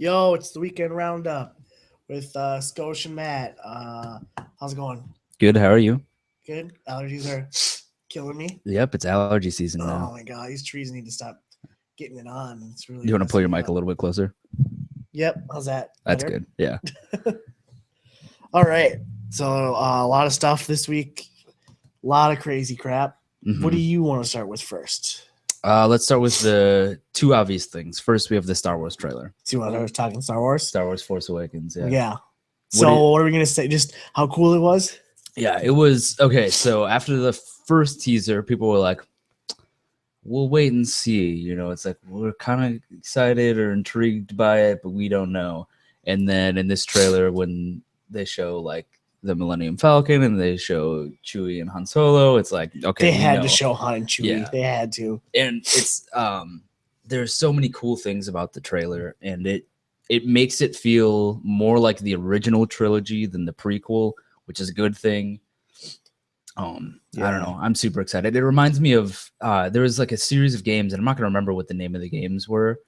Yo, it's the weekend roundup with Scotia and Matt. How's it going? Good. How are you? Good. Allergies are killing me. Yep, it's allergy season now. Oh my god, these trees need to stop getting it on. It's really You want to pull messing your me mic a up. little bit closer? Yep. How's that? That's Better? good. Yeah. All right. So a lot of stuff this week. A lot of crazy crap. What do hmm you want to start with first? Let's start with the two obvious things. First, we have the Star Wars trailer. So you want to start talking Star Wars? Star Wars Force Awakens. Yeah. Yeah. So what are we gonna say? Just how cool it was? Yeah, it was okay. So after the first teaser, people were like, "We'll wait and see." It's like we're kind of excited or intrigued by it, but we don't know. And then in this trailer, when they show like the Millennium Falcon and they show Chewie and Han Solo, it's like okay, They we had know. to show Han and Chewie. Yeah. They had to. And it's there's so many cool things about the trailer, and it makes it feel more like the original trilogy than the prequel, which is a good thing. I don't know. I'm super excited. It reminds me of there was like a series of games, and I'm not gonna remember what the name of the games were.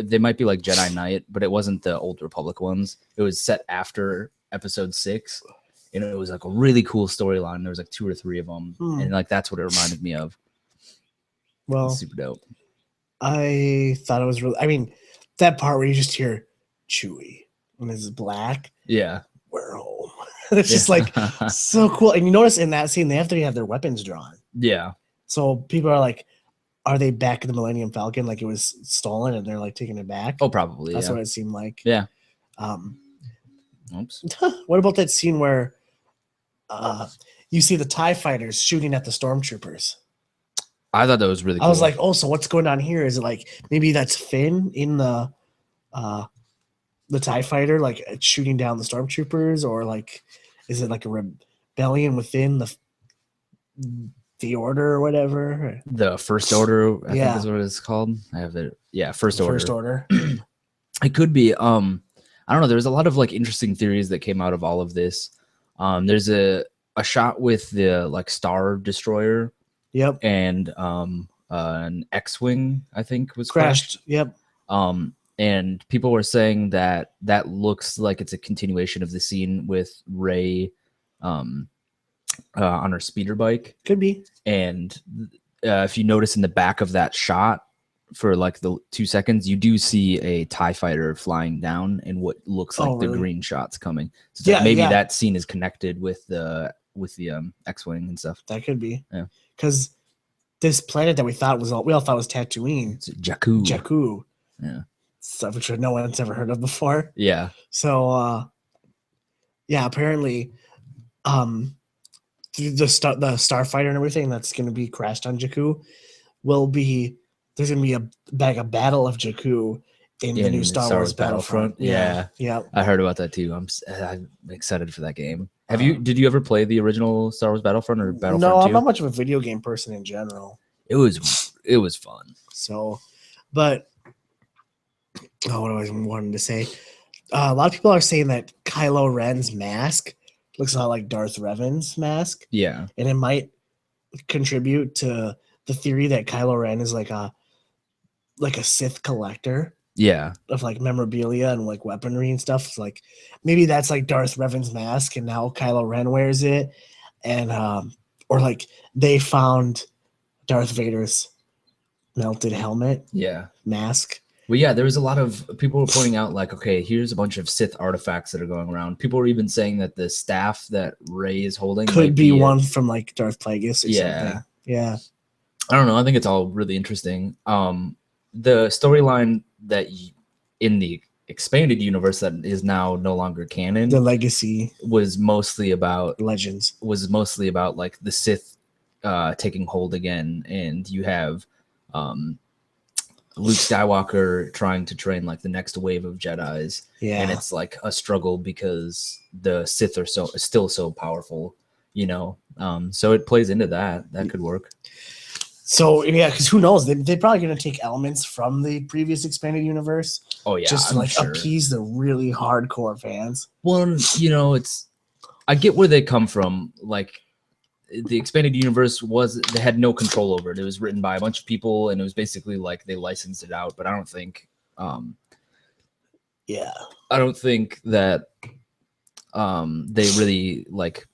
They might be like Jedi Knight, but it wasn't the Old Republic ones. It was set after Episode 6, and it was like a really cool storyline. There was like 2 or 3 of them, and like that's what it reminded me of. Well, super dope. I thought it was really. I mean, that part where you just hear Chewie when it's black. Yeah, we're home. It's just like so cool. And you notice in that scene they have to have their weapons drawn. Yeah. So people are like, "Are they back at the Millennium Falcon? Like it was stolen, and they're like taking it back?" Oh, probably. That's yeah. what it seemed like. Yeah. Oops. What about that scene where you see the TIE fighters shooting at the stormtroopers? I thought that was really cool. I was like, oh, so what's going on here? Is it like maybe that's Finn in the TIE fighter, like shooting down the stormtroopers, or like is it like a rebellion within the order or whatever? The First Order, I think is what it's called. I have it. Yeah, First Order. First Order. It could be. I don't know. There's a lot of like interesting theories that came out of all of this. There's a shot with the like Star Destroyer. Yep. And an X-wing, I think, was crashed. Yep. And people were saying that looks like it's a continuation of the scene with Rey on her speeder bike. Could be. And if you notice in the back of that shot for like the 2 seconds, you do see a TIE fighter flying down and what looks like the green shots coming. So maybe that scene is connected with the X-wing and stuff. That could be. Yeah. Because this planet that we all thought was Tatooine. It's Jakku. Jakku. Yeah. Stuff which no one's ever heard of before. Yeah. So apparently the starfighter and everything that's gonna be crashed on Jakku there's gonna be a battle of Jakku in the new Star Wars Battlefront. Yeah. I heard about that too. I'm excited for that game. Did you ever play the original Star Wars Battlefront or Battlefront 2? No, I'm not much of a video game person in general. It was fun. So, but what I was wanting to say, a lot of people are saying that Kylo Ren's mask looks a lot like Darth Revan's mask. Yeah, and it might contribute to the theory that Kylo Ren is like a Sith collector. Yeah, of like memorabilia and like weaponry and stuff. It's like maybe that's like Darth Revan's mask, and now Kylo Ren wears it, and or like they found Darth Vader's melted helmet. Yeah, mask. Well, yeah, there was a lot of people were pointing out like, okay, here's a bunch of Sith artifacts that are going around. People were even saying that the staff that Rey is holding could be one from like Darth Plagueis or something. Yeah, I don't know. I think it's all really interesting. The storyline that in the expanded universe that is now no longer canon, the legacy, was mostly about Legends. Was mostly about like the Sith taking hold again, and you have Luke Skywalker trying to train like the next wave of Jedis. Yeah, and it's like a struggle because the Sith are still so powerful, so it plays into that. That could work. So yeah, because who knows? They're probably going to take elements from the previous expanded universe. Oh yeah, just to appease the really hardcore fans. Well, I get where they come from. Like the expanded universe they had no control over it. It was written by a bunch of people, and it was basically like they licensed it out. But I don't think Yeah. I don't think that they really like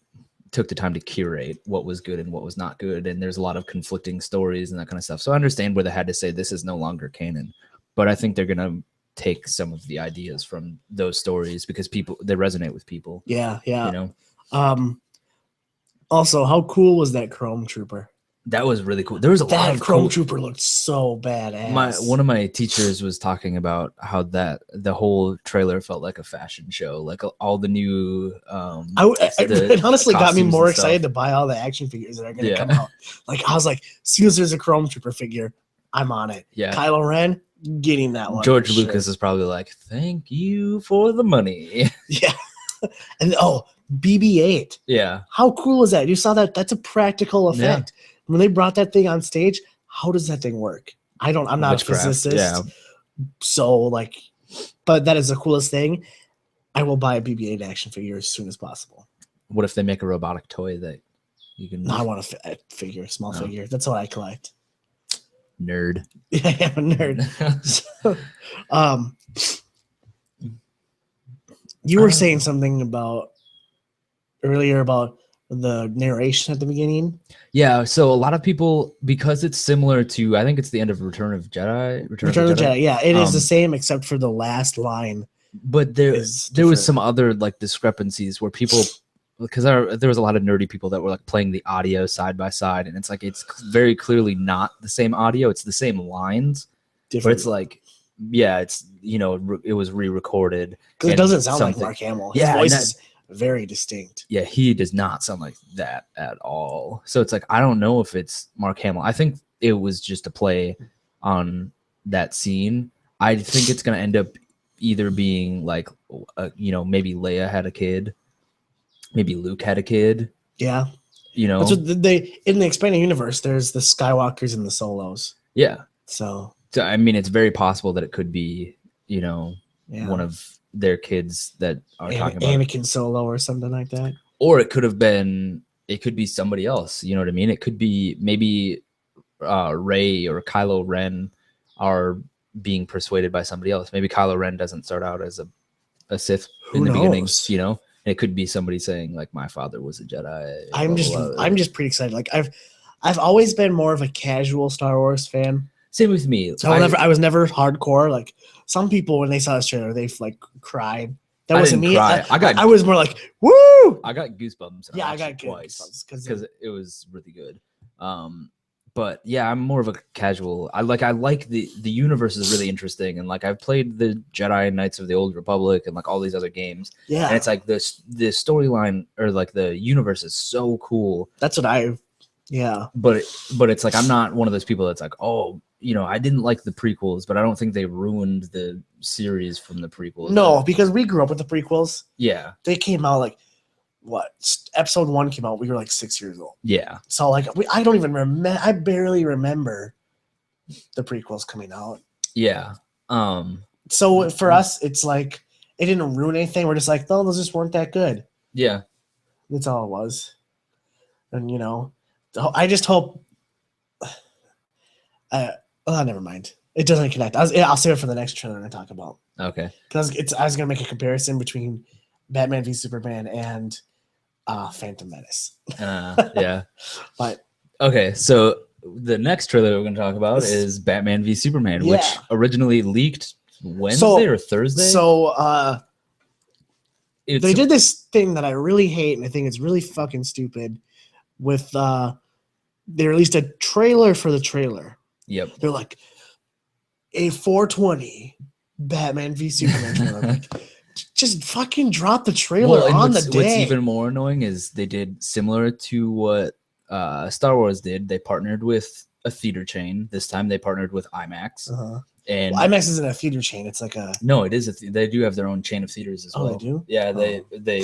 took the time to curate what was good and what was not good, and there's a lot of conflicting stories and that kind of stuff. So I understand where they had to say this is no longer canon, but I think they're gonna take some of the ideas from those stories because they resonate with people. Yeah. You know, Also, how cool was that Chrome Trooper? that was really cool. There was a lot That of Chrome cool. Trooper looked so badass. One of my teachers was talking about how that the whole trailer felt like a fashion show, like all the new. It honestly got me costumes more and stuff. excited to buy all the action figures that are going to Yeah. come out. Like I was like, as soon as there's a Chrome Trooper figure, I'm on it. Yeah. Kylo Ren, getting that one. George Lucas is probably like, thank you for the money. Yeah. And BB-8. Yeah. How cool is that? You saw that? That's a practical effect. Yeah. When they brought that thing on stage, how does that thing work? I'm not a physicist. Yeah. So like, but that is the coolest thing. I will buy a BB-8 action figure as soon as possible. What if they make a robotic toy that you can? No, I want a figure, a small figure. That's what I collect. Nerd. Yeah, I am a nerd. So, you were saying something earlier about the narration at the beginning. Yeah, so a lot of people, because it's similar to, I think it's the end of Return of the Jedi. Return of the Jedi. Yeah, it is the same except for the last line. But there was some other like discrepancies where people, because there was a lot of nerdy people that were like playing the audio side by side, and it's like it's very clearly not the same audio. It's the same lines, but it's like, yeah, it's it was re-recorded because it doesn't sound like Mark Hamill. His voice is very distinct. Yeah, he does not sound like that at all. So it's like I don't know if it's Mark Hamill. I think it was just a play on that scene. I think it's gonna end up either being like, maybe Leia had a kid, maybe Luke had a kid. Yeah, that's what they in the expanded universe. There's the Skywalkers and the Solos. Yeah, so I mean, it's very possible that it could be, one of their kids that are talking about Anakin Solo or something like that, or it could be somebody else. You know what I mean? It could be maybe Rey or Kylo Ren are being persuaded by somebody else. Maybe Kylo Ren doesn't start out as a Sith in the beginning, and it could be somebody saying like, my father was a Jedi. I'm just pretty excited. Like I've always been more of a casual Star Wars fan. Same with me. So I was never hardcore. Like some people, when they saw this trailer, they like cried. That wasn't me. I was more like, woo! I got goosebumps. Yeah, I got twice because it was really good. But yeah, I'm more of a casual. I like the universe is really interesting, and like I've played the Jedi Knights of the Old Republic and like all these other games. Yeah, and it's like the storyline or like the universe is so cool. That's what yeah. But it's like I'm not one of those people that's like, oh, I didn't like the prequels, but I don't think they ruined the series from the prequels. No, because we grew up with the prequels. Yeah, they came out like. What episode 1 came out? We were like 6 years old. Yeah. So like I don't even remember. I barely remember the prequels coming out. Yeah. So for us, it's like it didn't ruin anything. We're just like, oh, those just weren't that good. Yeah. That's all it was. And I just hope. Never mind. It doesn't connect. I'll save it for the next trailer to talk about. Okay. Because I was gonna make a comparison between Batman v Superman and Phantom Menace. Yeah. But okay, so the next trailer we're going to talk about is Batman v Superman, which originally leaked Wednesday or Thursday. So they did this thing that I really hate, and I think it's really fucking stupid. With they released a trailer for the trailer. Yep. They're like a 420 Batman v Superman trailer. Like, just fucking drop the trailer on the day. What's even more annoying is they did similar to what Star Wars did. They partnered with a theater chain. This time they partnered with IMAX. Uh-huh. And IMAX isn't a theater chain. It's like no, it is. They do have their own chain of theaters as well. They do? Yeah, they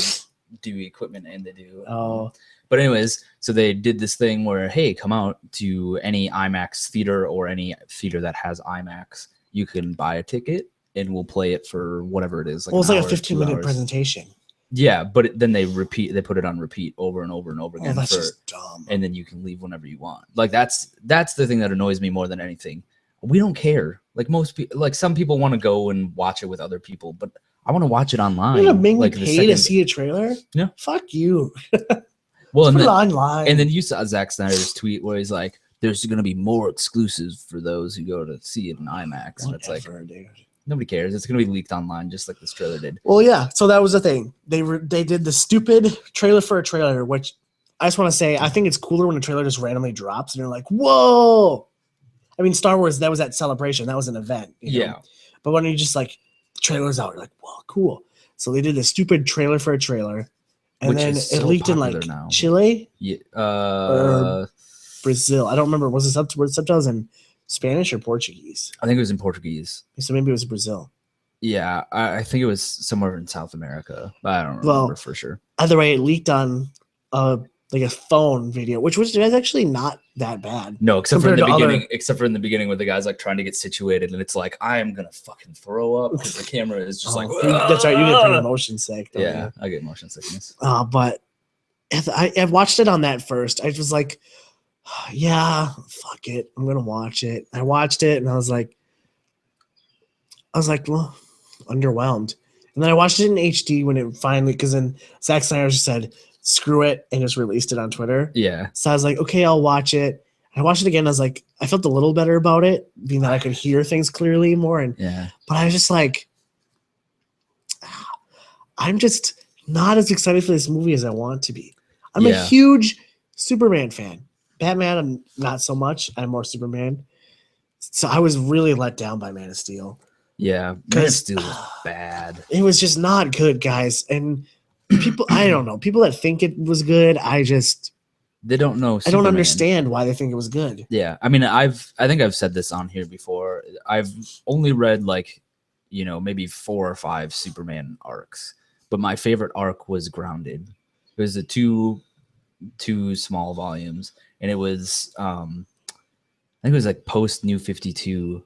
do equipment and they do. Oh. But anyways, so they did this thing where, hey, come out to any IMAX theater or any theater that has IMAX. You can buy a ticket. And we'll play it for whatever it is. Like it's like a 15-minute presentation. Yeah, but then they put it on repeat over and over and over again. That's just dumb. And then you can leave whenever you want. Like that's the thing that annoys me more than anything. we don't care. Like most people, like some people want to go and watch it with other people, but I want to watch it online. You're gonna make me like pay to see a trailer? Yeah. Fuck you. Well, Just and put it then, online. and then you saw Zack Snyder's tweet where he's like, "There's going to be more exclusives for those who go to see it in IMAX." And it's like, dude. nobody cares. It's going to be leaked online, just like this trailer did. Well, yeah. So that was the thing. They did the stupid trailer for a trailer, which I just want to say I think it's cooler when a trailer just randomly drops and you're like, "Whoa!" I mean, Star Wars, that was at Celebration. That was an event. You know? But when you just like the trailer's out, you're like, "Whoa, cool!" So they did a stupid trailer for a trailer. And then it leaked in like Chile or Brazil. I don't remember. Was it subtitles in Spanish or Portuguese? I think it was in Portuguese. So maybe it was Brazil. Yeah, I think it was somewhere in South America. But I don't remember for sure. Either way, it leaked on like a phone video, which was actually not that bad. No, except for in the beginning. Except for in the beginning, where the guy's like trying to get situated, and it's like I am gonna fucking throw up because the camera is just like. That's right. You get pretty motion sick. Yeah, I get motion sickness. But I watched it on that first. I was like, yeah, fuck it, I'm gonna watch it. I watched it, and I was like, well, underwhelmed. And then I watched it in HD when it finally, because then Zack Snyder just said, screw it, and just released it on Twitter. Yeah. So I was like, okay, I'll watch it. I watched it again. I was like, I felt a little better about it, being that I could hear things clearly more. But I was just like, I'm just not as excited for this movie as I want to be. I'm a huge Superman fan. Batman, I'm not so much. I'm more Superman. So I was really let down by Man of Steel. Yeah, Man of Steel was bad. It was just not good, guys. And people, I don't know. People that think it was good, they don't know. Superman. I don't understand why they think it was good. Yeah, I mean, I think I've said this on here before. I've only read like, maybe 4 or 5 Superman arcs, but my favorite arc was Grounded. It was the two small volumes, and it was I think it was like post New 52.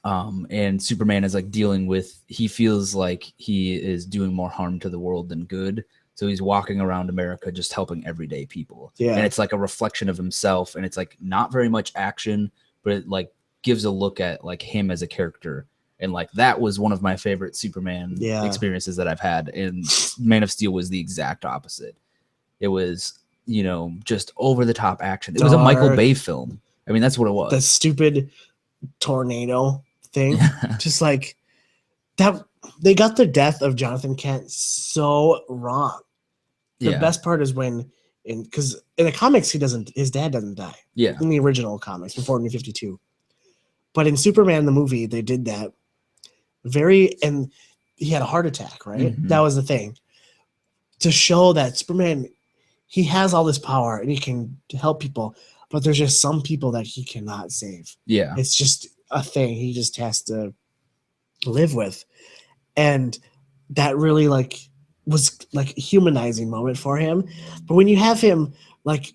And Superman is like dealing with, he feels like he is doing more harm to the world than good. So he's walking around America just helping everyday people. Yeah. And it's like a reflection of himself. And it's like not very much action, but it like gives a look at like him as a character. And like that was one of my favorite Superman experiences that I've had. And Man of Steel was the exact opposite. It was, just over the top action. It was a Michael Bay film. I mean, that's what it was. The stupid tornado thing. Just like that, they got the death of Jonathan Kent so wrong. The best part is when, because in the comics his dad doesn't die. Yeah. In the original comics before New 52. But in Superman the movie, they did that and he had a heart attack, right? Mm-hmm. That was the thing. To show that Superman, he has all this power and he can help people, but there's just some people that he cannot save. Yeah. It's just a thing he just has to live with. And that really was a humanizing moment for him. But when you have him like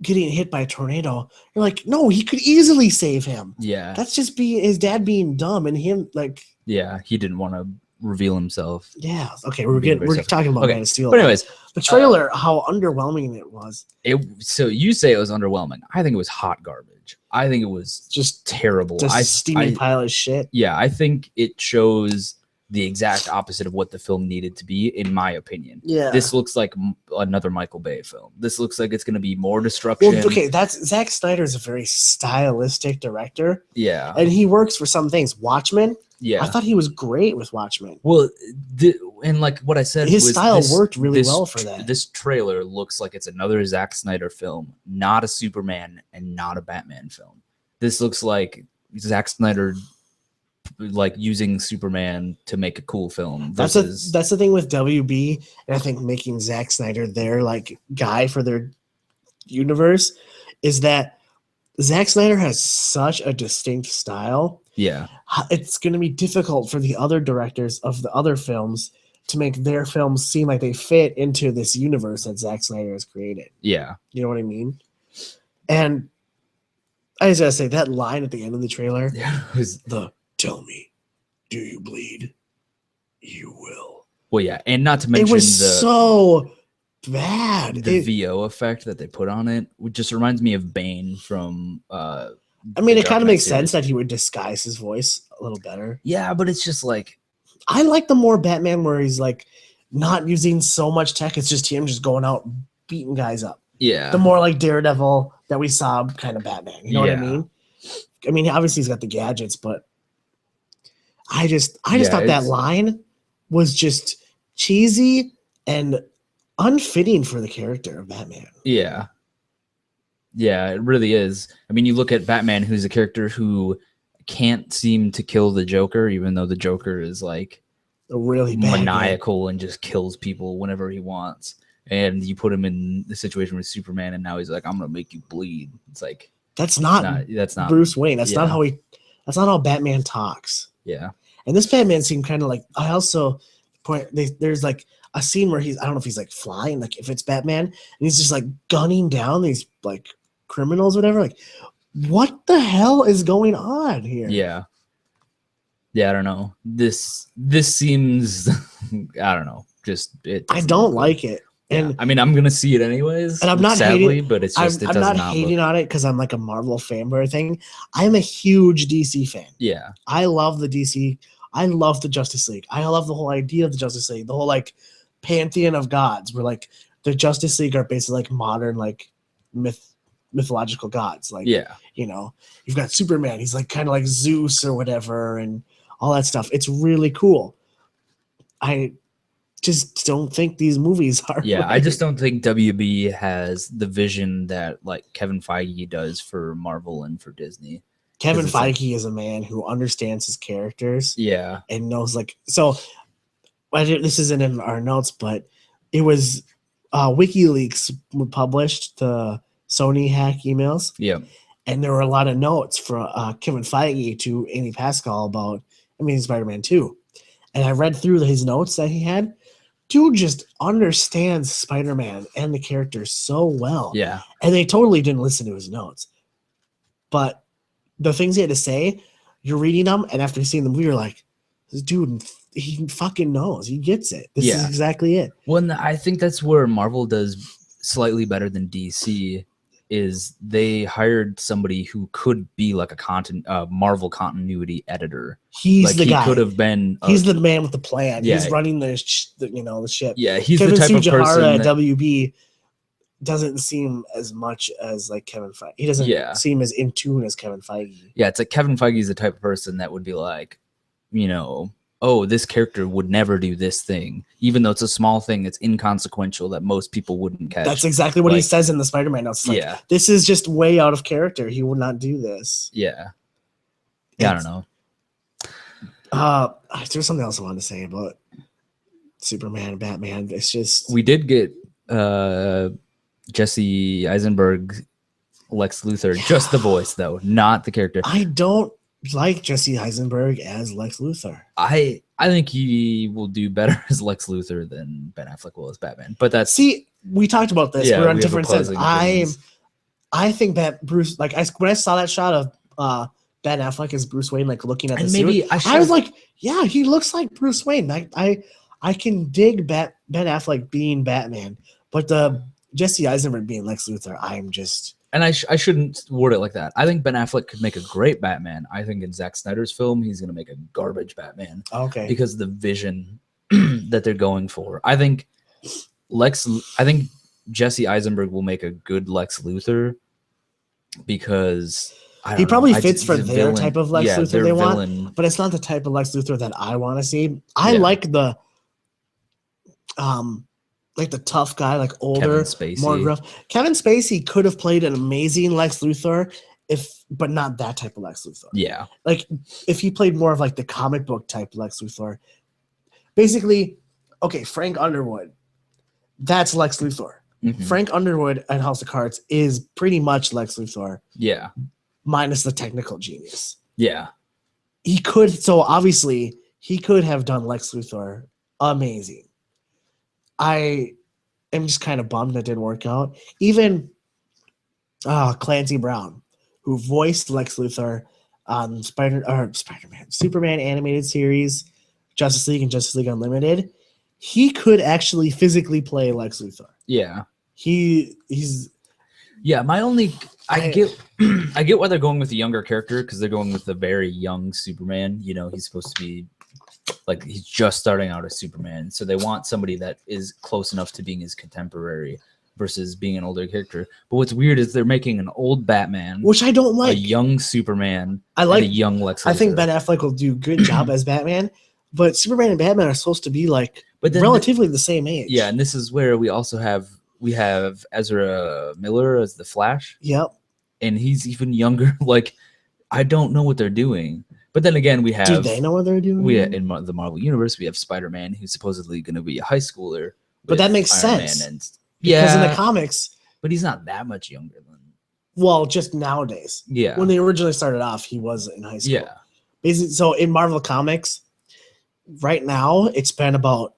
getting hit by a tornado, you're like, no, he could easily save him. Yeah. That's just his dad being dumb and him he didn't want to reveal himself. Yeah. Okay, we're talking about Man of Steel. But anyways, the trailer, how underwhelming it was. So you say it was underwhelming. I think it was hot garbage. I think it was just terrible. Just steaming pile of shit. Yeah, I think it shows the exact opposite of what the film needed to be, in my opinion. Yeah. This looks like another Michael Bay film. This looks like it's going to be more destruction. Well, okay, Zack Snyder is a very stylistic director. Yeah. And he works for some things. Watchmen. Yeah. I thought he was great with Watchmen. Well, and like what I said, his style worked really well for that. This trailer looks like it's another Zack Snyder film, not a Superman and not a Batman film. This looks like Zack Snyder like using Superman to make a cool film. That's the thing with WB, and I think making Zack Snyder their like guy for their universe is that Zack Snyder has such a distinct style. Yeah. It's going to be difficult for the other directors of the other films to make their films seem like they fit into this universe that Zack Snyder has created. Yeah. You know what I mean? And I just gotta say, that line at the end of the trailer was "Tell me, do you bleed? You will." Well, yeah, and not to mention it was so bad. The VO effect that they put on it just reminds me of Bane from I mean, the it kind Dark of Knight makes sense series. that he would disguise his voice a little better. Yeah, but it's just like, I like the more Batman where he's like not using so much tech. It's just him just going out beating guys up. yeah, The more like Daredevil that we saw kind of Batman. You know what I Yeah. mean? I mean, obviously he's got the gadgets, but I just Yeah, thought that it's- line was just cheesy and unfitting for the character of Batman. yeah, yeah, it really is. I mean, you look at Batman, who's a character who can't seem to kill the Joker, even though the Joker is like A really bad guy. maniacal and just kills people whenever he wants. And you put him in the situation with Superman, and now he's like, "I'm gonna make you bleed." It's like That's not that's not Bruce Wayne. That's not yeah. that's not how Batman talks. Yeah, And this Batman seemed kind of like, I also there's like a scene where I don't know if he's like flying, like if it's Batman, and he's just like gunning down these like criminals, whatever. Like, what the hell is going on here? yeah. I don't know. This seems I don't know. Just it. I doesn't don't look good. like it. Yeah. And I mean, I'm gonna see it anyways. And I'm not sadly, hating, but it's just I'm not hating on it because I'm like a Marvel fanboy or thing. I'm a huge DC fan. Yeah, I love the DC. I love the Justice League. I love the whole idea of the Justice League, the whole like pantheon of gods, where like the Justice League are basically like modern like mythological gods. Like, yeah, you know, you've got Superman. He's like kind of like Zeus or whatever, and all that stuff. It's really cool. I just don't think these movies are. yeah. Right. I just don't think WB has the vision that like Kevin Feige does for Marvel and for Disney. Kevin 'Cause it's like- Feige is a man who understands his characters Yeah, and knows like so. This isn't in our notes, but it was WikiLeaks published the Sony hack emails, yeah, and there were a lot of notes from Kevin Feige to Amy Pascal about Spider-Man 2. And I read through his notes that he had. Dude just understands Spider-Man and the characters so well. yeah, And they totally didn't listen to his notes. But the things he had to say, you're reading them, and after seeing them, we were like, this dude, he fucking knows. He gets it. This is Yeah. exactly it. Well, I think that's where Marvel does slightly better than DC. Is they hired somebody who could be like a Marvel continuity editor. He's Like the he guy. could have been. He's the man with the plan. Yeah. He's running the ship. Yeah, he's Kevin the type of Sujihara person at that, WB doesn't seem as much as like Kevin Feige. He doesn't Yeah. seem as in tune as Kevin Feige. Yeah, it's like Kevin Feige is the type of person that would be like, you know, oh, this character would never do this thing, even though it's a small thing, it's inconsequential that most people wouldn't catch. That's exactly what he Like- says in the Spider-Man notes. It's like, Yeah. this is just way out of character. He would not do this. Yeah. Yeah, I don't know. There's something else I wanted to say about Superman and Batman. It's just We did get Jesse Eisenberg, Lex Luthor, just the voice though, not the character. I don't like Jesse Eisenberg as Lex Luthor. I think he will do better as Lex Luthor than Ben Affleck will as Batman. But that's See, we talked about this. Yeah, We're on we have different sets. opposing opinions. I think that Bruce, like, when I saw that shot of Ben Affleck as Bruce Wayne, like looking at the and maybe suit, I I should was like, yeah, he looks like Bruce Wayne. I can dig Ben Affleck being Batman, but the Jesse Eisenberg being Lex Luthor, I'm just. and I shouldn't word it like that. I think Ben Affleck could make a great Batman. I think in Zack Snyder's film, he's going to make a garbage Batman Okay. because of the vision that they're going for. I think Jesse Eisenberg will make a good Lex Luthor because He probably know, fits for he's a their villain. type of Lex Yeah, Luthor their they want. villain. But it's not the type of Lex Luthor that I want to see. I Yeah. like the tough guy, like older, Kevin Spacey. more gruff. Kevin Spacey could have played an amazing Lex Luthor, but not that type of Lex Luthor. Yeah, Like if he played more of like the comic book type Lex Luthor. Basically, okay, Frank Underwood, that's Lex Luthor. Mhm. Frank Underwood and House of Cards is pretty much Lex Luthor, yeah, minus the technical genius. yeah. He could, so obviously he could have done Lex Luthor amazing. I am just kind of bummed that didn't work out. Even Clancy Brown, who voiced Lex Luthor on Spider-Man, Superman animated series, Justice League and Justice League Unlimited, he could actually physically play Lex Luthor. Yeah. He's Yeah, I get I get why they're going with the younger character because they're going with a very young Superman. You know, he's supposed to be like he's just starting out as Superman, so they want somebody that is close enough to being his contemporary versus being an older character. But what's weird is they're making an old Batman, which I don't like. A young Superman, I like and a young Lex Luthor. I think Ben Affleck will do a good job as Batman, but Superman and Batman are supposed to be like relatively the same age. Yeah, and this is where we have Ezra Miller as the Flash. Yep. And he's even younger. Like, I don't know what they're doing. But then again, we have... Do they know what they're doing? In the Marvel Universe, we have Spider-Man, who's supposedly going to be a high schooler. But that makes Iron sense. Man because in the comics... But he's not that much younger than... Well, just nowadays. Yeah. When they originally started off, he was in high school. Yeah. Basically, so in Marvel Comics, right now, it's been about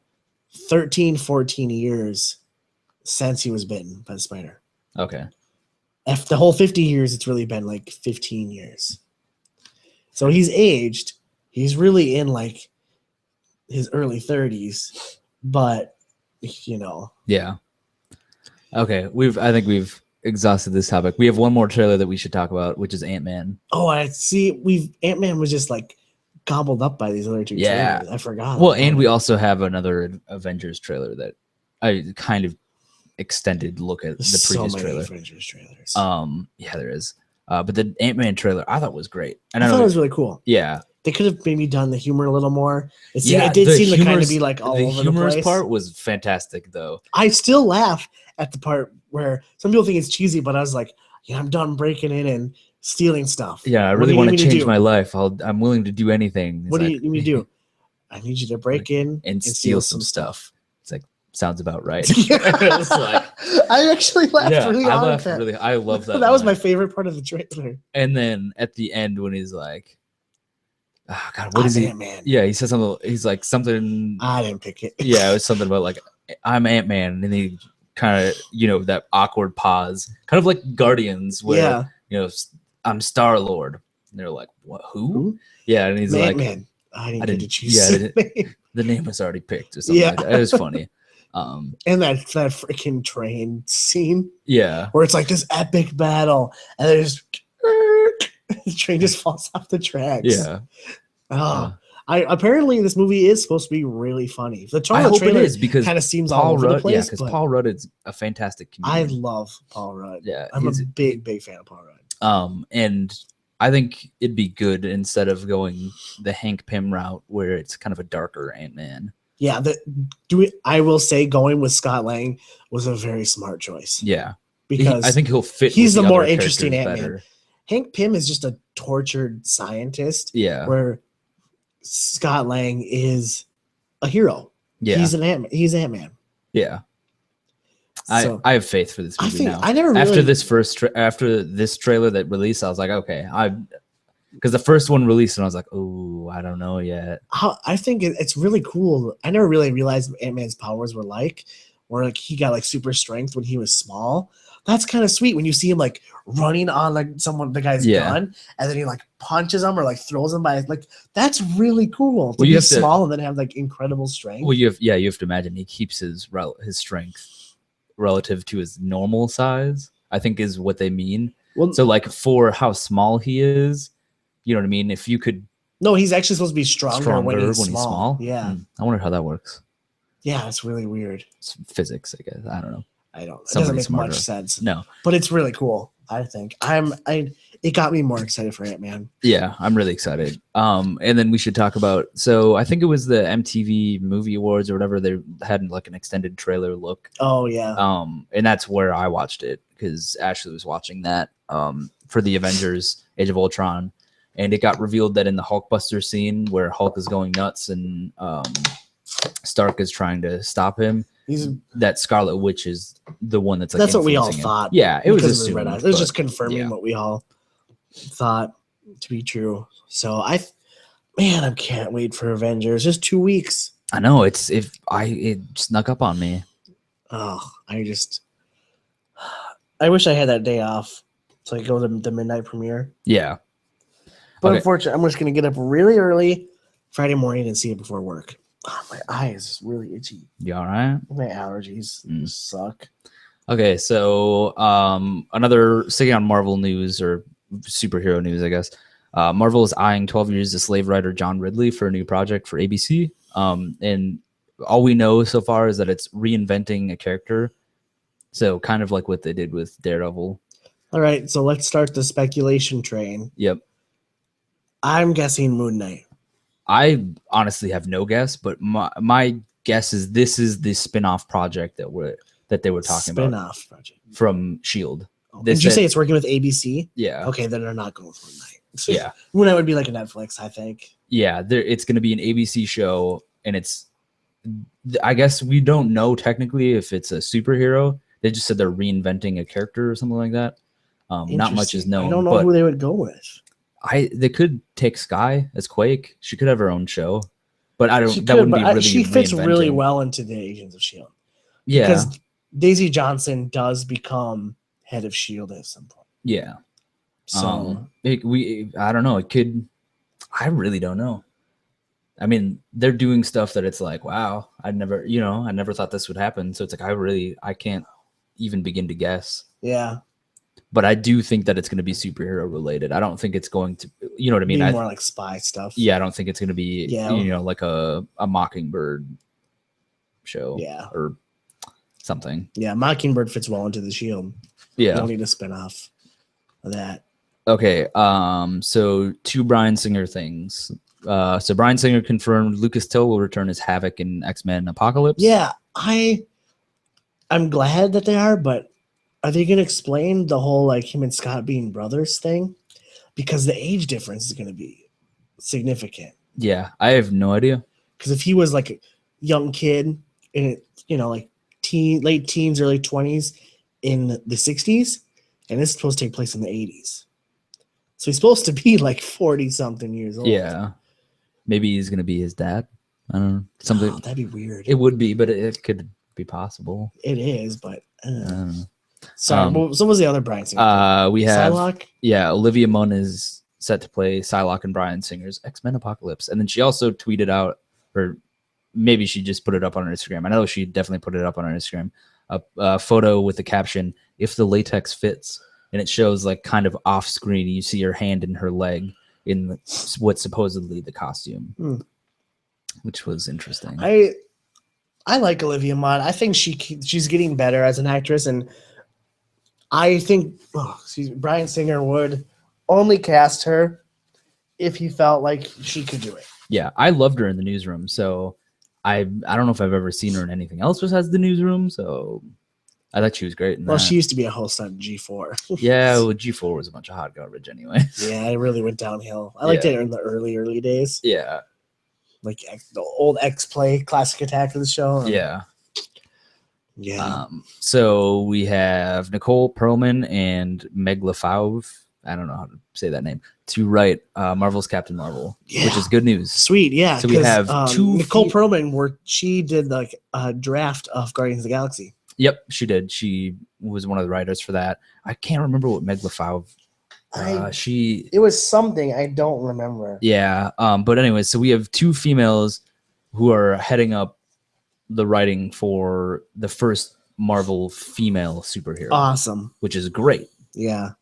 13, 14 years since he was bitten by the spider. Okay. After the whole 50 years, it's really been like 15 years. So he's aged. He's really in like his early 30s, but you know. Yeah. Okay. I think we've exhausted this topic. We have one more trailer that we should talk about, which is Ant-Man. Oh, I see. Ant-Man was just like gobbled up by these other two trailers. I forgot. Well, and we also have another Avengers trailer that I kind of extended look at the previous trailer. Avengers trailers. Yeah, there is. But the Ant-Man trailer I thought was great. And I thought it was really cool. Yeah. They could have maybe done the humor a little more. It did seem to kind of be like all over the place. The humorous part was fantastic, though. I still laugh at the part where some people think it's cheesy, but I was like, yeah, I'm done breaking in and stealing stuff. Yeah, I really want to change my life. I'm willing to do anything. What do you need me to do? I need you to break in and steal some stuff. It's like, sounds about right. It's like, I actually laughed really hard. I love that. That was my favorite part of the trailer. And then at the end when he's like, oh God, what is he? Ant-Man. Yeah, he says something. He's like something. I didn't pick it. Yeah, it was something about like I'm Ant-Man, and he kind of that awkward pause, kind of like Guardians, where I'm Star Lord, and they're like, what? Who? Yeah, and he's like, Ant-Man. I didn't get to choose. Yeah, the name was already picked or something. Like that. It was funny. And that freaking train scene. Yeah, where it's like this epic battle, and there's the train just falls off the tracks. Yeah. Apparently this movie is supposed to be really funny. The I hope it is because kind of seems all over the place. Yeah, because Paul Rudd is a fantastic comedian. I love Paul Rudd. Yeah, I'm a big fan of Paul Rudd. And I think it'd be good instead of going the Hank Pym route where it's kind of a darker Ant-Man. Yeah, I will say going with Scott Lang was a very smart choice. Yeah, because I think he'll fit. He's the more interesting Ant-Man. Hank Pym is just a tortured scientist. Yeah, where Scott Lang is a hero. Yeah, he's Ant-Man. Yeah, I have faith for this movie now. After this trailer that released, I was like, okay, because the first one released and I was like, oh, I don't know yet. I think it's really cool. I never really realized what Ant-Man's powers were like, where like he got like super strength when he was small. That's kind of sweet when you see him like running on like the guy's gun, and then he like punches him or like throws him by like that's really cool. To be small and then have like incredible strength. Well, you have to imagine he keeps his strength relative to his normal size. I think is what they mean. Well, so like for how small he is, you know what I mean. If you could, no, he's actually supposed to be stronger when he's small. Yeah, I wonder how that works. Yeah, it's really weird. It's physics, I guess. I don't know. It doesn't make much sense. No, but it's really cool. I think it got me more excited for Ant-Man. Yeah, I'm really excited. And then we should talk about. So I think it was the MTV Movie Awards or whatever. They had like an extended trailer look. Oh yeah. And that's where I watched it because Ashley was watching that. For the Avengers: Age of Ultron, and it got revealed that in the Hulkbuster scene where Hulk is going nuts and Stark is trying to stop him. That Scarlet Witch is the one that's like. That's what we all thought. Yeah, it was assumed. It was just confirming what we all thought to be true. So I can't wait for Avengers. Just 2 weeks. I know it snuck up on me. Oh, I wish I had that day off so I could go to the midnight premiere. Yeah, but unfortunately, I'm just gonna get up really early Friday morning and see it before work. Oh, my eye is really itchy. You all right? My allergies suck. Okay, so another sticking on Marvel news or superhero news, I guess. Marvel is eyeing 12 Years a Slave writer John Ridley for a new project for ABC. And all we know so far is that it's reinventing a character. So kind of like what they did with Daredevil. All right, so let's start the speculation train. Yep. I'm guessing Moon Knight. I honestly have no guess, but my guess is this is the spin-off project that they were talking about Spin-off project from Shield. Oh, did you say it's working with ABC? Yeah. Okay, then they're not going with Moon Knight. Yeah. Moon Knight would be like a Netflix, I think. Yeah, it's going to be an ABC show, and I guess we don't know technically if it's a superhero. They just said they're reinventing a character or something like that. Not much is known. I don't know who they would go with. They could take Skye as Quake. She could have her own show, but I don't. She that wouldn't be really. She fits really well into the Agents of Shield. Yeah, because Daisy Johnson does become head of Shield at some point. Yeah. So I don't know. It could. I really don't know. I mean, they're doing stuff that it's like, wow, I never thought this would happen. So it's like, I can't even begin to guess. Yeah. But I do think that it's going to be superhero related. I don't think it's going to, you know what I mean? More like spy stuff. Yeah, I don't think it's going to be, like a Mockingbird show. Yeah. Or something. Yeah, Mockingbird fits well into the Shield. Yeah. You don't need a spinoff of that. Okay. So 2 Bryan Singer things. So Bryan Singer confirmed Lucas Till will return as Havoc in X-Men Apocalypse. Yeah, I'm glad that they are, but are they going to explain the whole like him and Scott being brothers thing? Because the age difference is going to be significant. Yeah, I have no idea. Because if he was like a young kid in like late teens, early 20s in the 60s, and this is supposed to take place in the 80s. So he's supposed to be like 40 something years old. Yeah. Maybe he's going to be his dad. I don't know. Something. Oh, that'd be weird. It would be, but it could be possible. It is, but sorry. So what was the other Bryan Singer? We have Psylocke? Yeah, Olivia Munn is set to play Psylocke in Bryan Singer's X-Men Apocalypse. And then she also tweeted out, or maybe she just put it up on her Instagram. I know she definitely put it up on her Instagram. A photo with the caption, "If the latex fits." And it shows like kind of off screen. You see her hand and her leg in what's supposedly the costume, which was interesting. I like Olivia Munn. I think she's getting better as an actress, and I think Bryan Singer would only cast her if he felt like she could do it. Yeah, I loved her in The Newsroom, so I don't know if I've ever seen her in anything else besides The Newsroom, so I thought she was great in that. Well, she used to be a host on G4. Yeah, well, G4 was a bunch of hot garbage anyway. Yeah, it really went downhill. I liked it in the early days. Yeah. Like the old X-Play classic attack of the show. Yeah. Yeah. So we have Nicole Perlman and Meg LaFauve. I don't know how to say that name. To write Marvel's Captain Marvel, which is good news. Sweet, yeah. So we have Nicole Perlman, she did like a draft of Guardians of the Galaxy. Yep, she did. She was one of the writers for that. I can't remember what Meg LaFauve. It was something I don't remember. Yeah. But anyway, so we have 2 females who are heading up the writing for the first Marvel female superhero. Awesome. Which is great. Yeah.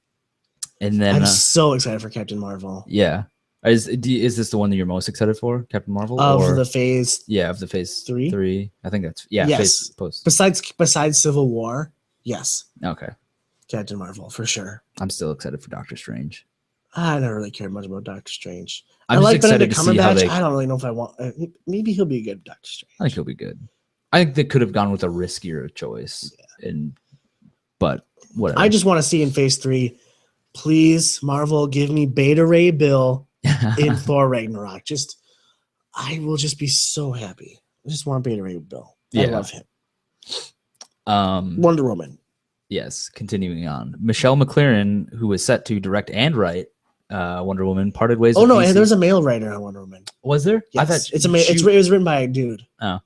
And then I'm so excited for Captain Marvel. Yeah. Is this the one that you're most excited for, Captain Marvel? Of the phase? Yeah, of the phase 3. 3. I think that's yes. Phase post. Besides Civil War, yes. Okay. Captain Marvel for sure. I'm still excited for Doctor Strange. I never really cared much about Doctor Strange. I like Benedict Cumberbatch. I don't really know if I want. Maybe he'll be a good Doctor Strange. I think he'll be good. I think they could have gone with a riskier choice, but whatever. I just want to see in Phase 3. Please, Marvel, give me Beta Ray Bill in Thor Ragnarok. I will just be so happy. I just want Beta Ray Bill. I love him. Wonder Woman. Yes, continuing on. Michelle McLaren, who was set to direct and write Wonder Woman, parted ways. Oh no, and there's a male writer on Wonder Woman. Was there? Yes. I thought it was written by a dude. Oh,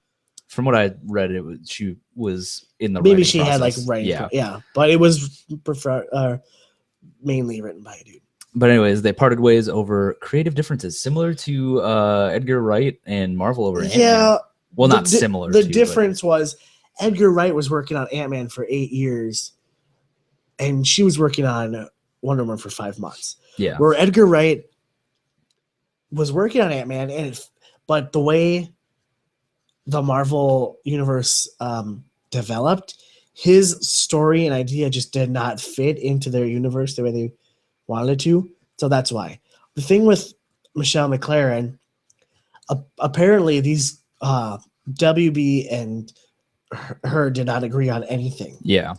from what I read, she was in the maybe she process. had like writing. Yeah, but it was mainly written by a dude. But anyways, they parted ways over creative differences, similar to Edgar Wright and Marvel over Ant-Man. Yeah. Well, not similar. The difference was Edgar Wright was working on Ant-Man for 8 years, and she was working on Wonder Woman for 5 months. Yeah. Where Edgar Wright was working on Ant-Man, but the way the Marvel universe developed, his story and idea just did not fit into their universe the way they wanted it to. So that's why. The thing with Michelle McLaren, apparently these WB and her did not agree on anything. Yeah.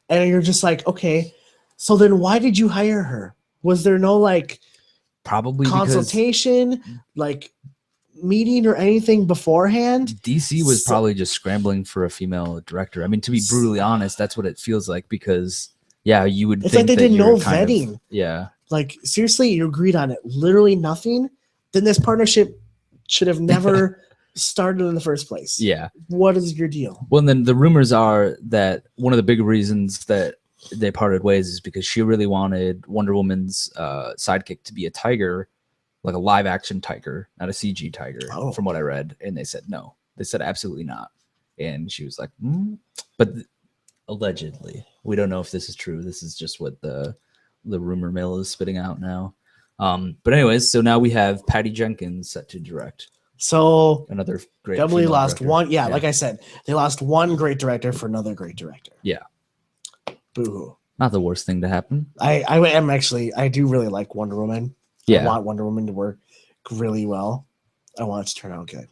And you're just like, okay, so then why did you hire her? Was there no like probably consultation, like meeting or anything beforehand? DC was probably just scrambling for a female director. I mean, to be brutally honest, that's what it feels like, because you would it's think like they that did no vetting. Like seriously, you agreed on it, literally nothing. Then this partnership should have never started in the first place. Yeah. What is your deal? Well, then the rumors are that one of the big reasons that they parted ways is because she really wanted Wonder Woman's sidekick to be a tiger, like a live action tiger, not a CG tiger, from what I read. And they said no. They said absolutely not. And she was like, but allegedly, we don't know if this is true. This is just what the rumor mill is spitting out now. But anyways, so now we have Patty Jenkins set to direct. So another great doubly lost director. one. Yeah, like I said, they lost one great director for another great director. Yeah. Boo-hoo. Not the worst thing to happen. I do really like Wonder Woman. Yeah. I want Wonder Woman to work really well. I want it to turn out good.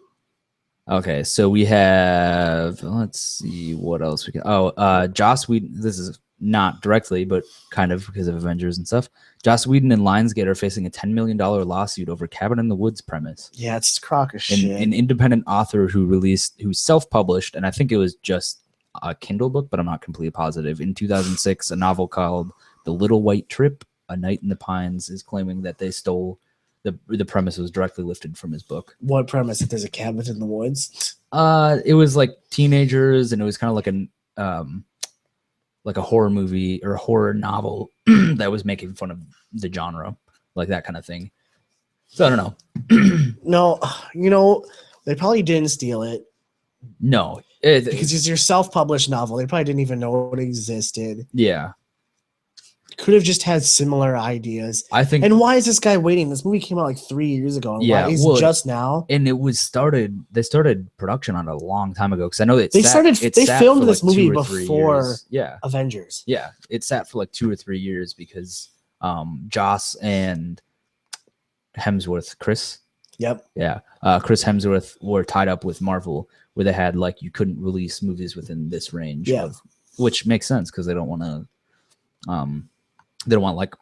Okay, so we have, let's see what else we can. Joss Whedon, this is not directly, but kind of because of Avengers and stuff. Joss Whedon and Lionsgate are facing a $10 million lawsuit over Cabin in the Woods premise. Yeah, it's crock of shit. An independent author who self-published, and I think it was just a Kindle book, but I'm not completely positive. In 2006, a novel called The Little White Trip, A Night in the Pines, is claiming that they stole the premise was directly lifted from his book. What premise? That there's a cabin in the woods? It was like teenagers, and it was kind of like a horror movie or a horror novel that was making fun of the genre, like that kind of thing. So I don't know. No, they probably didn't steal it. No, because it's your self-published novel. They probably didn't even know it existed. Yeah. Could have just had similar ideas. I think. And why is this guy waiting? This movie came out like 3 years ago. And why is just now? And they started production on it a long time ago, because I know that they filmed this movie before Avengers. Yeah, it sat for like 2 or 3 years because Joss and Hemsworth, Chris. Yep. Yeah. Chris Hemsworth were tied up with Marvel, where they had like you couldn't release movies within this range. Yeah. Which makes sense because they don't want to. They don't want like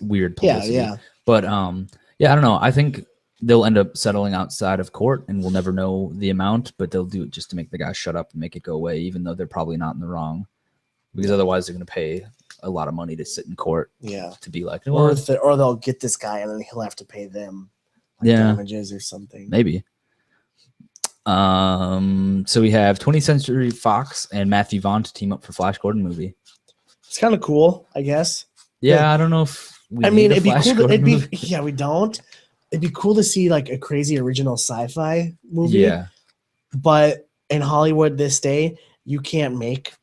weird publicity. Yeah. But I don't know. I think they'll end up settling outside of court, and we'll never know the amount. But they'll do it just to make the guy shut up and make it go away, even though they're probably not in the wrong, because otherwise they're going to pay a lot of money to sit in court. Yeah. To be like, or they'll get this guy and then he'll have to pay them. Damages or something. Maybe. So we have 20th Century Fox and Matthew Vaughn to team up for Flash Gordon movie. It's kind of cool, I guess. Yeah, I don't know if it'd be cool. We don't. It'd be cool to see like a crazy original sci-fi movie. Yeah. But in Hollywood this day, you can't make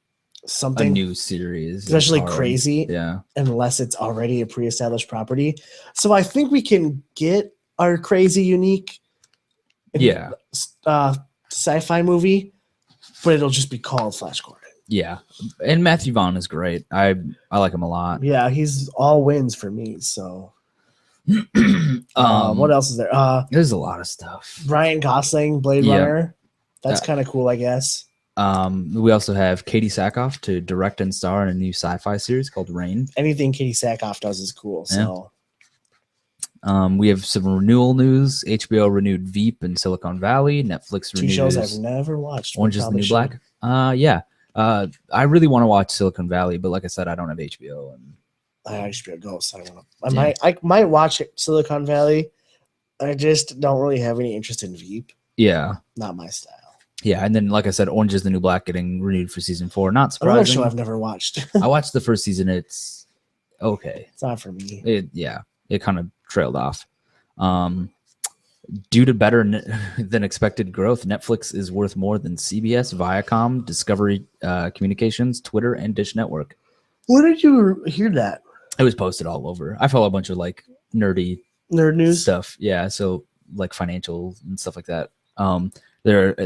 something a new series, especially crazy, unless it's already a pre-established property. So I think we can get our crazy, unique, sci-fi movie, but it'll just be called Flash Gordon. Yeah, and Matthew Vaughn is great. I like him a lot. Yeah, he's all wins for me. So, what else is there? There's a lot of stuff. Ryan Gosling, Blade Runner. That's kind of cool, I guess. We also have Katie Sackhoff to direct and star in a new sci-fi series called Rain. Anything Katie Sackhoff does is cool. So, we have some renewal news. HBO renewed Veep in Silicon Valley. Netflix renewed 2 shows I've never watched. Orange is the New Black. I really want to watch Silicon Valley, but like I said, I don't have HBO. And I have HBO Go, so I might watch Silicon Valley. I just don't really have any interest in Veep. Yeah, not my style. Yeah, and then like I said, Orange is the New Black getting renewed for season 4. Not surprising. Another show I've never watched. I watched the first season. It's okay. It's not for me. It kind of trailed off. Due to better than expected growth, Netflix is worth more than CBS, Viacom, Discovery Communications, Twitter, and Dish Network. Where did you hear that? It was posted all over. I follow a bunch of like nerdy Nerd news stuff. Yeah, so like financial and stuff like that. I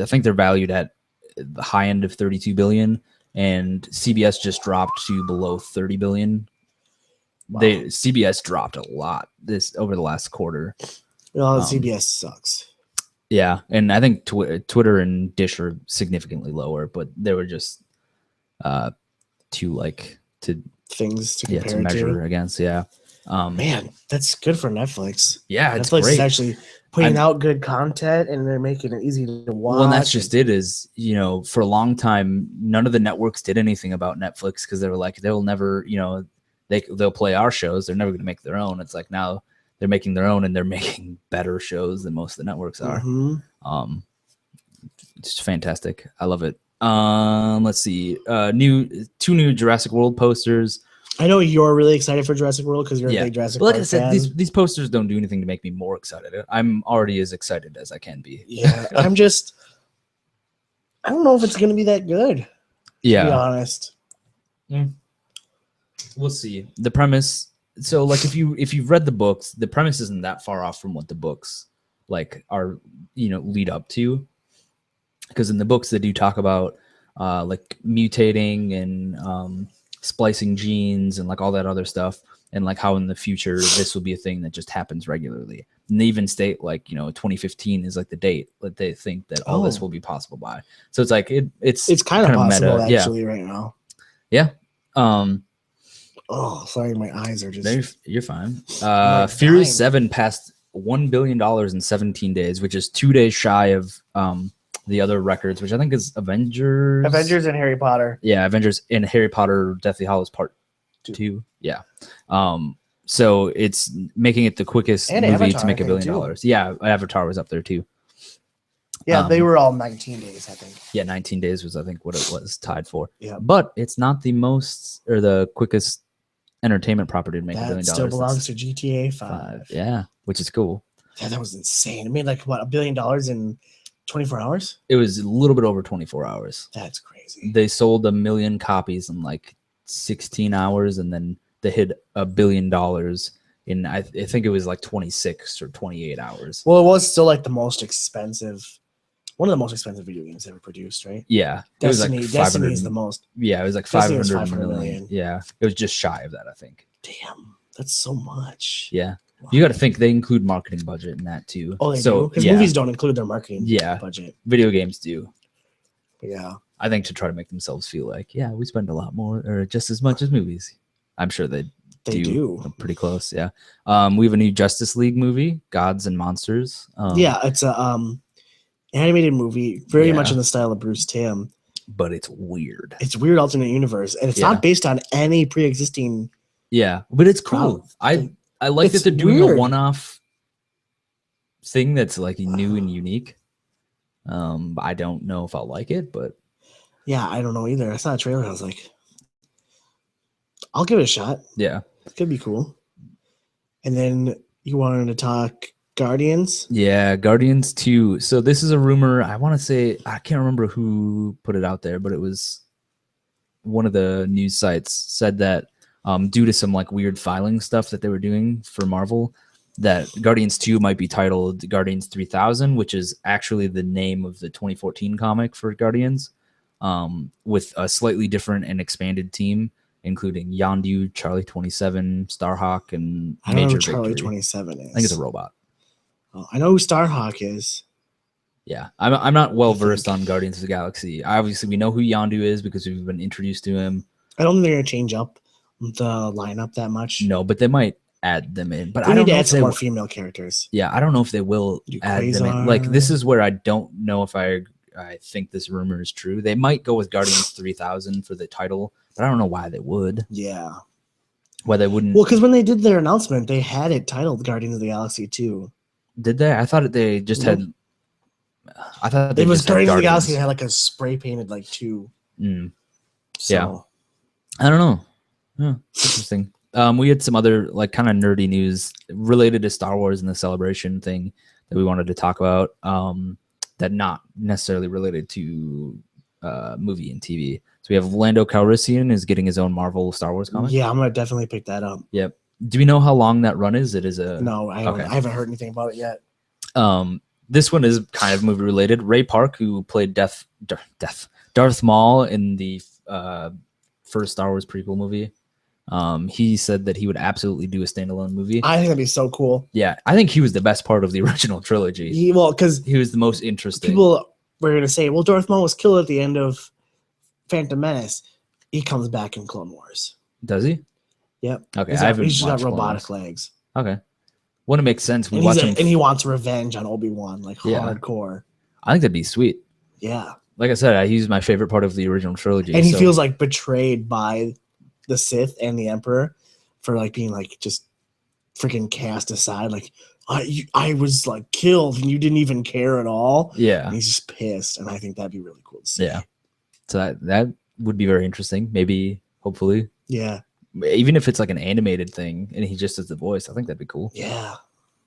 think they're valued at the high end of 32 billion, and CBS just dropped to below 30 billion. Wow. CBS dropped a lot over the last quarter. Well, CBS sucks. Yeah, and I think Twitter and Dish are significantly lower, but they were just things to compare to measure against. Yeah, man, that's good for Netflix. Yeah, it's Netflix great. is actually putting out good content, and they're making it easy to watch. Well, and that's just it. Is for a long time, none of the networks did anything about Netflix because they were like, they'll never, they'll play our shows. They're never going to make their own. It's like now they're making their own, and they're making better shows than most of the networks are. Mm-hmm. It's fantastic. I love it. Let's see. Two new Jurassic World posters. I know you're really excited for Jurassic World because you're a big Jurassic World fan. Like I said, these posters don't do anything to make me more excited. I'm already as excited as I can be. Yeah, I don't know if it's going to be that good. Yeah. To be honest. We'll see. The premise. So like if you've read the books, the premise isn't that far off from what the books like are, lead up to. Because in the books they do talk about like mutating and splicing genes and like all that other stuff, and like how in the future this will be a thing that just happens regularly. And they even state like 2015 is like the date that they think that all this will be possible by. So it's like it's kind of possible meta. Actually right now. Yeah. Oh, sorry, my eyes are just. You're fine. Furious 7 passed $1 billion in 17 days, which is 2 days shy of the other records, which I think is Avengers and Harry Potter. Yeah, Avengers and Harry Potter Deathly Hallows Part 2. Yeah. So it's making it the quickest movie Avatar, to make $1 billion. Yeah, Avatar was up there too. Yeah, they were all 19 days, I think. Yeah, 19 days was I think what it was tied for. Yeah. But it's not the most or the quickest entertainment property to make $1 billion. That still belongs to GTA 5. Yeah, which is cool. Yeah, that was insane. It made like what, $1 billion in 24 hours? It was a little bit over 24 hours. That's crazy. They sold 1 million copies in like 16 hours, and then they hit $1 billion in I think it was like 26 or 28 hours. Well, it was still like one of the most expensive video games ever produced, right? Yeah, Destiny, it was like Destiny is the most. Yeah, it was like 500 million. Yeah, it was just shy of that, I think. Damn, that's so much. Yeah. Wow. You got to think they include marketing budget in that too. Oh, they do? Because movies don't include their marketing budget. Video games do. Yeah. I think to try to make themselves feel like, we spend a lot more or just as much as movies. I'm sure they do. Pretty close, yeah. We have a new Justice League movie, Gods and Monsters. It's a animated movie, very much in the style of Bruce Timm. But it's weird. It's weird alternate universe, and it's not based on any pre-existing. Yeah, but it's cool. I like that they're doing a one-off thing that's like new and unique. I don't know if I'll like it, but yeah, I don't know either. I saw a trailer. I was like, I'll give it a shot. Yeah, it could be cool. And then you wanted to talk Guardians? Yeah, Guardians 2. So this is a rumor. I want to say I can't remember who put it out there, but it was one of the news sites said that. Due to some like weird filing stuff that they were doing for Marvel, that Guardians 2 might be titled Guardians 3000, which is actually the name of the 2014 comic for Guardians, with a slightly different and expanded team, including Yondu, Charlie 27, Starhawk, and I don't know Major who Charlie Victory. 27 is. I think it's a robot. Oh, I know who Starhawk is. Yeah, I'm not well versed on Guardians of the Galaxy. Obviously, we know who Yondu is because we've been introduced to him. I don't think they're gonna change up the lineup that much. No, but they might add them in. But they I don't need to know add if some they more female characters. Yeah, I don't know if they will add them in. Like this is where I don't know if I think this rumor is true. They might go with Guardians 3000 for the title, but I don't know why they would. Yeah. Why they wouldn't. Well, because when they did their announcement, they had it titled Guardians of the Galaxy 2. Did they? I thought they just had. I thought they it was Guardians of the Galaxy. It had like a spray painted like 2. So. Yeah. I don't know. Yeah, interesting. We had some other like kind of nerdy news related to Star Wars and the Celebration thing. that we wanted to talk about that not necessarily related to movie and TV. So we have Lando Calrissian is getting his own Marvel Star Wars comic. Yeah, I'm gonna definitely pick that up. Yep. Do we know how long that run is? It is a No, I haven't heard anything about it yet. This one is kind of movie related. Ray Park, who played Darth Maul in the first Star Wars prequel movie, he said that he would absolutely do a standalone movie. I think that'd be so cool. Yeah, I think he was the best part of the original trilogy. Because he was the most interesting. People were gonna say, well, Darth Maul was killed at the end of Phantom Menace. He comes back in Clone Wars. Does he? Yep. Okay, he's just got robotic legs. Okay. Wouldn't make sense. And, and he wants revenge on Obi-Wan, like hardcore. I think that'd be sweet. Yeah. Like I said, he's my favorite part of the original trilogy. And he feels like betrayed by the Sith and the Emperor for like being like just freaking cast aside. Like, I was like killed and you didn't even care at all. Yeah. And he's just pissed. And I think that'd be really cool to see. Yeah. So that would be very interesting. Maybe, hopefully. Yeah. Even if it's like an animated thing and he just does the voice, I think that'd be cool. Yeah.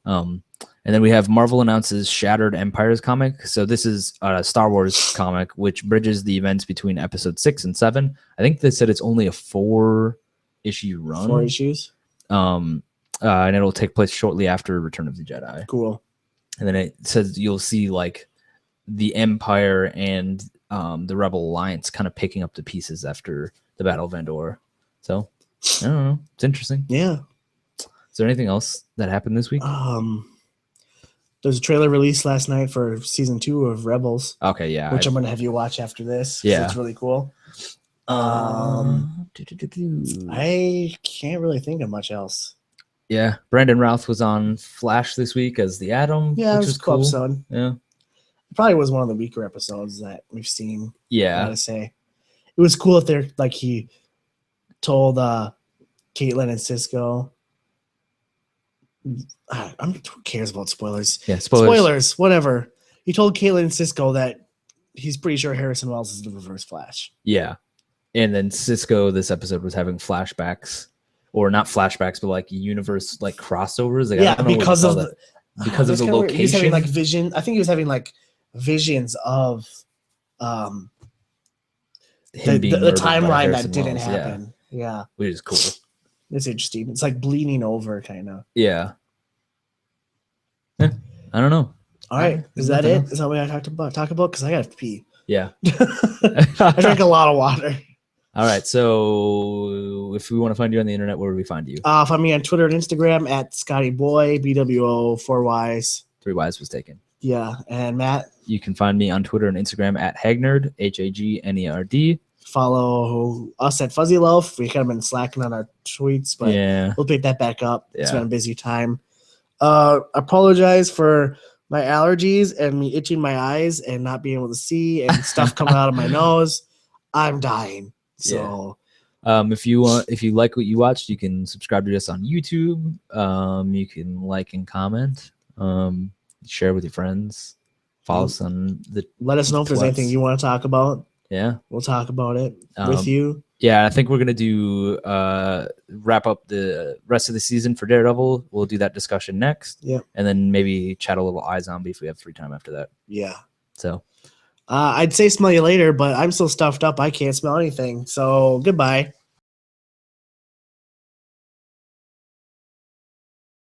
And then we have Marvel announces Shattered Empires comic. So this is a Star Wars comic which bridges the events between episode 6 and 7. I think they said it's only a 4-issue run. 4 issues. And it'll take place shortly after Return of the Jedi. Cool. And then it says you'll see like the Empire and the Rebel Alliance kind of picking up the pieces after the Battle of Endor. So I don't know. It's interesting. Yeah. Is there anything else that happened this week? There's a trailer released last night for season 2 of Rebels. Okay, yeah. Which I'm gonna have you watch after this. Yeah, it's really cool. I can't really think of much else. Yeah, Brandon Routh was on Flash this week as the Atom. Yeah, which it was cool. Episode. Yeah, it probably was one of the weaker episodes that we've seen. Yeah, I gotta say, it was cool if they're like he told Caitlin and Cisco. Who cares about spoilers? Yeah, spoilers. Whatever. He told Caitlin and Cisco that he's pretty sure Harrison Wells is the Reverse Flash. Yeah, and then Cisco this episode was having flashbacks, or not flashbacks, but like universe like crossovers. Like, yeah, because of the location. He was having like vision. I think he was having like visions of the timeline that didn't happen. Yeah, which is cool. It's interesting. It's like bleeding over, kind of. Yeah. I don't know. All right, is that it? Is that what I talk about? Because I gotta pee. Yeah. I drank a lot of water. All right, so if we want to find you on the internet, where do we find you? Find me on Twitter and Instagram at ScottyBoy, BWO, 4 Ys. 3 Ys was taken. Yeah, and Matt? You can find me on Twitter and Instagram at Hagnerd, Hagnerd. Follow us at Fuzzy Loaf. We kind of been slacking on our tweets, but we'll pick that back up. It's been a busy time. Apologize for my allergies and me itching my eyes and not being able to see and stuff coming out of my nose. I'm dying. So if you like what you watched, you can subscribe to us on YouTube. You can like and comment. Share with your friends. Follow us on let us know if there's anything you want to talk about. Yeah, we'll talk about it with you. Yeah, I think we're gonna do wrap up the rest of the season for Daredevil. We'll do that discussion next. Yeah, and then maybe chat a little iZombie if we have free time after that. Yeah. So I'd say smell you later, but I'm so stuffed up I can't smell anything. So goodbye.